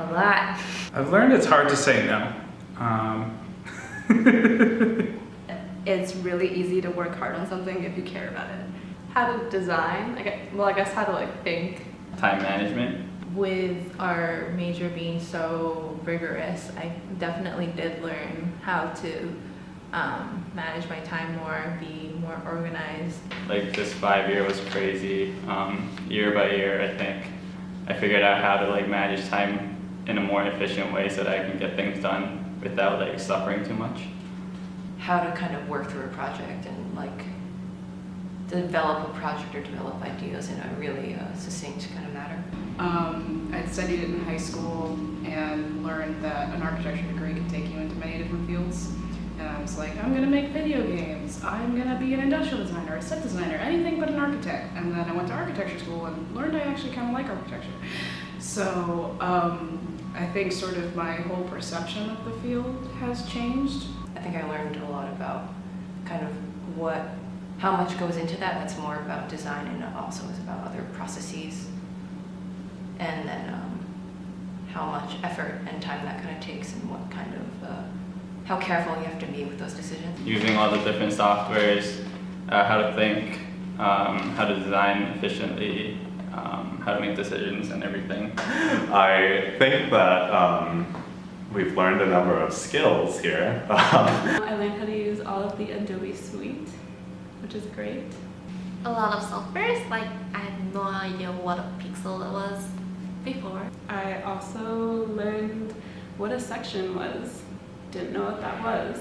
A lot. I've learned it's hard to say no. It's really easy to work hard on something if you care about it. How to design, I guess how to like think. Time management. With our major being so rigorous, I definitely did learn how to manage my time more, be more organized. Like this 5-year was crazy. Year by year, I think I figured out how to like manage time in a more efficient way so that I can get things done without like suffering too much. How to kind of work through a project and like develop a project or develop ideas in a really succinct kind of manner. I studied it in high school and learned that an architecture degree can take you into many different fields. And I was like, I'm gonna make video games, I'm gonna be an industrial designer, a set designer, anything but an architect. And then I went to architecture school and learned I actually kind of like architecture. So I think sort of my whole perception of the field has changed. I think I learned a lot about kind of how much goes into that. That's more about design, and it also is about other processes. And then how much effort and time that kind of takes, and what kind of, how careful you have to be with those decisions. Using all the different softwares, how to think, how to design efficiently, how to make decisions and everything. I think that we've learned a number of skills here. I learned how to use all of the Adobe suite, which is great. A lot of softwares, like I had no idea what a pixel was before. I also learned what a section was. Didn't know what that was.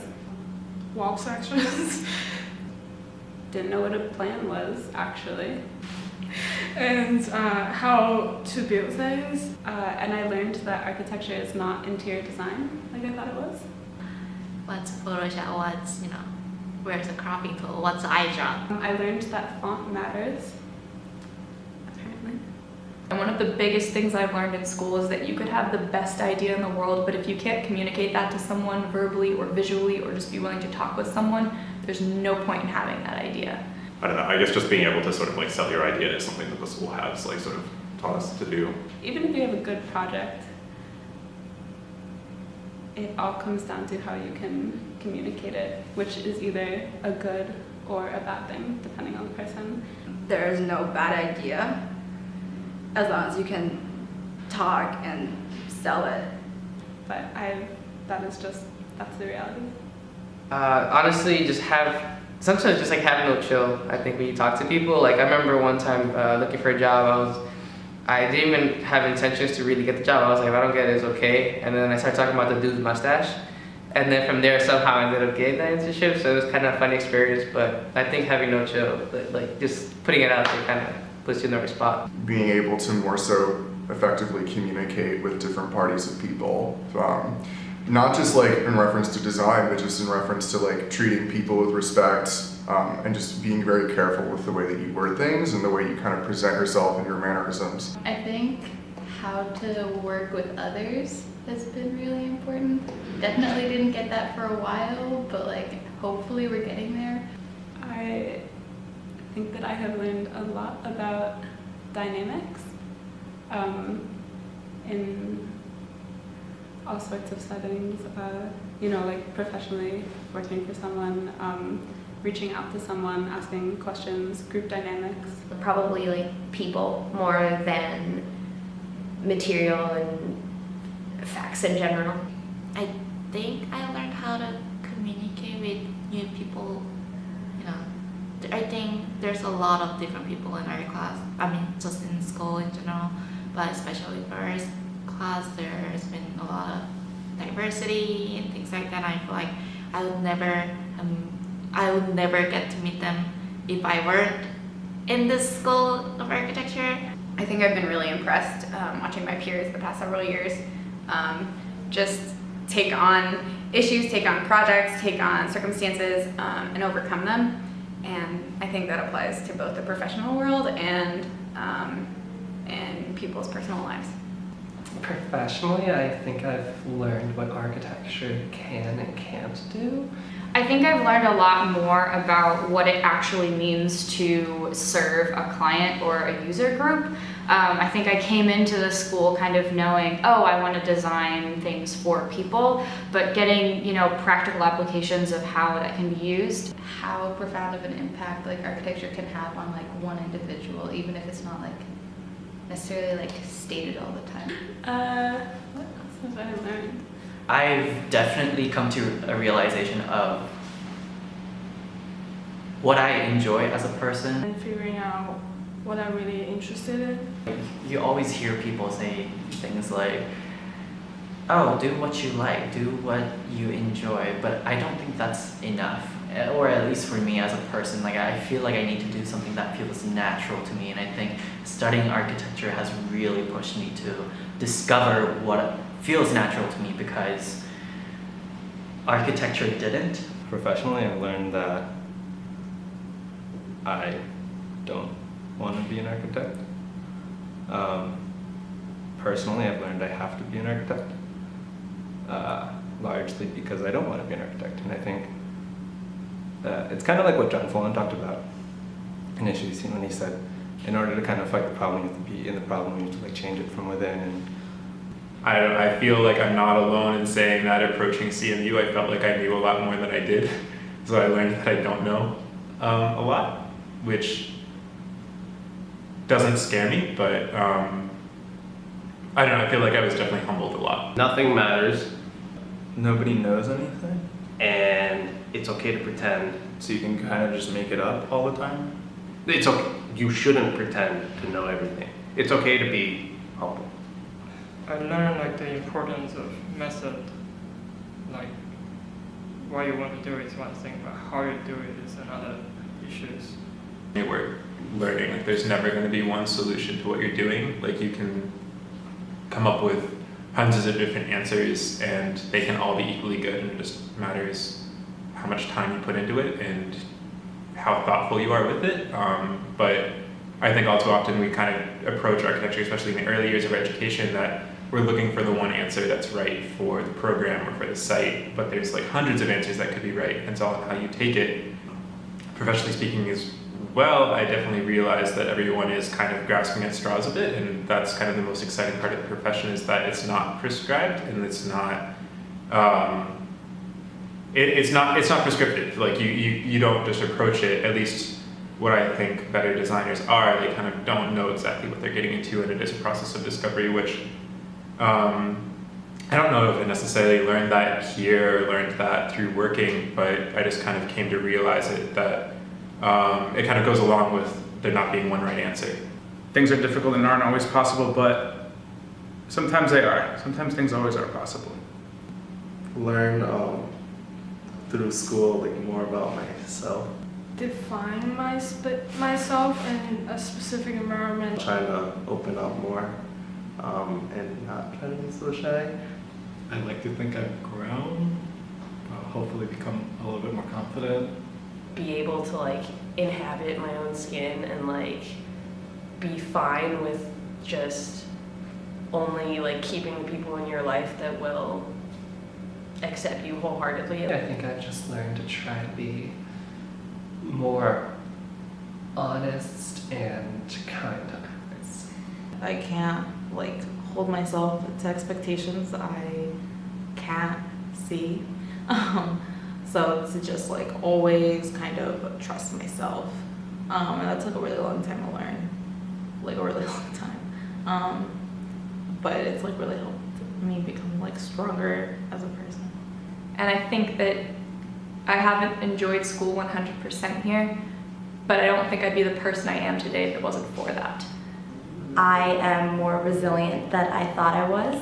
Wall sections. Didn't know what a plan was, actually. And how to build things. And I learned that architecture is not interior design like I thought it was. What's Photoshop, what's, where's the cropping tool, what's iDrop. I learned that font matters, apparently. And one of the biggest things I've learned in school is that you could have the best idea in the world, but if you can't communicate that to someone verbally or visually, or just be willing to talk with someone, there's no point in having that idea. I don't know, I guess just being able to sort of like sell your idea is something that the school has like sort of taught us to do. Even if you have a good project, it all comes down to how you can communicate it, which is either a good or a bad thing, depending on the person. There is no bad idea, as long as you can talk and sell it. But that's the reality. Honestly, sometimes just like have no chill. I think when you talk to people, like I remember one time looking for a job, I didn't even have intentions to really get the job. I was like, if I don't get it, it's okay. And then I started talking about the dude's mustache. And then from there, somehow I ended up getting that internship. So it was kind of a fun experience, but I think having no chill, like just putting it out there kind of puts you in the right spot. Being able to more so effectively communicate with different parties of people. Not just like in reference to design, but just in reference to like treating people with respect, and just being very careful with the way that you word things and the way you kind of present yourself and your mannerisms. I think how to work with others has been really important. Definitely didn't get that for a while, but like hopefully we're getting there. I think that I have learned a lot about dynamics in all sorts of settings, like professionally working for someone, reaching out to someone, asking questions, group dynamics. Probably like people more than material and facts in general. I think I learned how to communicate with new people. I think there's a lot of different people in our class. I mean, just in school in general, but especially for our class, there's been a lot of diversity and things like that. I feel like I would never get to meet them if I weren't in this school of architecture. I think I've been really impressed watching my peers the past several years just take on issues, take on projects, take on circumstances, and overcome them. And I think that applies to both the professional world and people's personal lives. Professionally, I think I've learned what architecture can and can't do. I I think I've learned a lot more about what it actually means to serve a client or a user group. I think I came into the school kind of knowing, oh, I want to design things for people, but getting, practical applications of how that can be used. How profound of an impact like architecture can have on like one individual, even if it's not like necessarily like stated all the time. What else have I learned? I've definitely come to a realization of what I enjoy as a person. And figuring out what I'm really interested in. You always hear people say things like, oh, do what you like, do what you enjoy, but I don't think that's enough. Or at least for me as a person, like I feel like I need to do something that feels natural to me, and I think studying architecture has really pushed me to discover what feels natural to me, because architecture didn't. Professionally, I've learned that I don't want to be an architect. Personally, I've learned I have to be an architect, largely because I don't want to be an architect. And I think it's kind of like what John Fullen talked about in Issues, when he said, in order to kind of fight the problem, you have to be in the problem, you have to like change it from within. And I feel like I'm not alone in saying that approaching CMU, I felt like I knew a lot more than I did. So I learned that I don't know a lot, which doesn't scare me, but I don't know, I feel like I was definitely humbled a lot. Nothing matters. Nobody knows anything. And it's okay to pretend. So you can kind of just make it up all the time? It's okay. You shouldn't pretend to know everything. It's okay to be humble. I learned like the importance of method. Like what you want to do is one thing, but how you do it is another issues. We're learning, like there's never going to be one solution to what you're doing. Like you can come up with hundreds of different answers and they can all be equally good, and it just matters how much time you put into it and how thoughtful you are with it. But I think all too often we kind of approach architecture, especially in the early years of our education, that we're looking for the one answer that's right for the program or for the site, but there's like hundreds of answers that could be right, and it's all on how you take it. Professionally speaking as well, I definitely realized that everyone is kind of grasping at straws a bit, and that's kind of the most exciting part of the profession, is that it's not prescribed and it's not it's not prescriptive. Like you don't just approach it, at least what I think better designers are, they kind of don't know exactly what they're getting into, and it is a process of discovery, which I don't know if I necessarily learned that here or learned that through working, but I just kind of came to realize it, that it kind of goes along with there not being one right answer. Things are difficult and aren't always possible, but sometimes they are. Sometimes things always are possible. Learn through school like more about myself. Define myself in a specific environment. Trying to open up more and not trying to be so shy. I like to think I've grown, hopefully become a little bit more confident. Be able to like inhabit my own skin and like be fine with just only like keeping the people in your life that will accept you wholeheartedly. I think I've just learned to try to be more honest and kind. I can't like hold myself to expectations I can't see. So to just like always kind of trust myself. And that took a really long time to learn, like a really long time. But it's like really helped me become like stronger as a person. And I think that I haven't enjoyed school 100% here, but I don't think I'd be the person I am today if it wasn't for that. I am more resilient than I thought I was.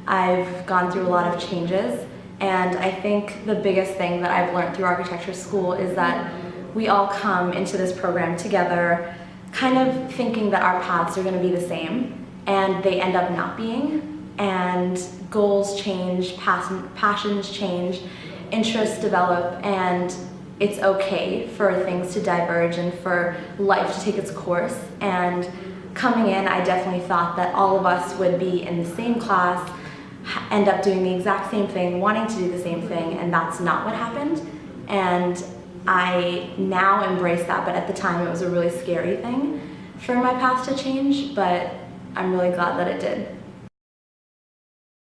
I've gone through a lot of changes, and I think the biggest thing that I've learned through architecture school is that we all come into this program together kind of thinking that our paths are going to be the same, and they end up not being. And goals change, passions change, interests develop, and it's okay for things to diverge and for life to take its course. And coming in, I definitely thought that all of us would be in the same class, end up doing the exact same thing, wanting to do the same thing, and that's not what happened. And I now embrace that, but at the time it was a really scary thing for my path to change, but I'm really glad that it did.